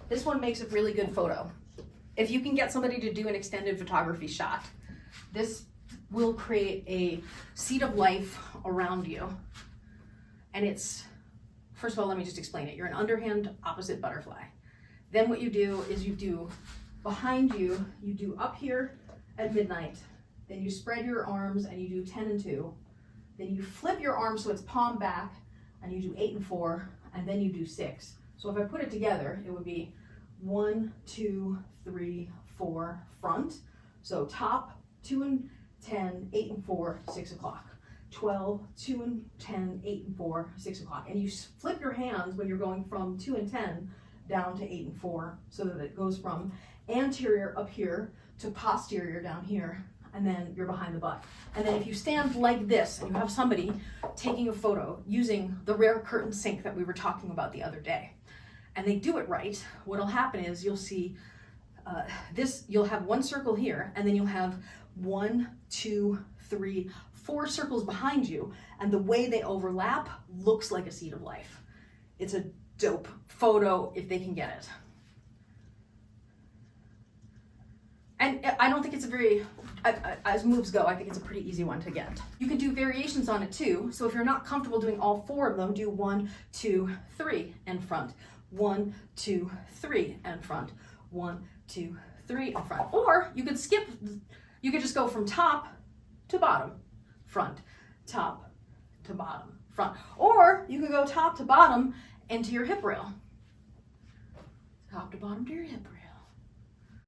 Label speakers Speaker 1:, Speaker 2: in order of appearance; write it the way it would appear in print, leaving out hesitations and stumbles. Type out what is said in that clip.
Speaker 1: This one makes a really good photo. If you can get somebody to do an extended photography shot, this will create a seed of life around you. And it's, first of all, let me just explain it. You're an underhand opposite butterfly. Then what you do is you do behind you, you do up here at midnight, then you spread your arms and you do 10 and 2, then you flip your arms so it's palm back and you do 8 and 4, and then you do 6. So if I put it together, it would be 1, 2, 3, 4 front. So top, 2 and 10, 8 and 4, 6 o'clock. 12, 2 and 10, 8 and 4, 6 o'clock. And you flip your hands when you're going from 2 and 10 down to 8 and 4, so that it goes from anterior up here to posterior down here, and then you're behind the butt. And then if you stand like this and you have somebody taking a photo using the rare curtain sync that we were talking about the other day, and they do it right, what'll happen is you'll see you'll have one circle here, and then you'll have 1, 2, 3, 4 circles behind you, and the way they overlap looks like a seed of life. It's a dope photo if they can get it. And I don't think it's a very, as moves go, I think it's a pretty easy one to get. You can do variations on it too. So if you're not comfortable doing all 4 of them, do 1, 2, 3 and front. 1, 2, 3 and front. 1, 2, 3 and front. Or you could skip, you could just go from top to bottom, front, top to bottom, front. Or you could go top to bottom into your hip rail. Top to bottom to your hip rail.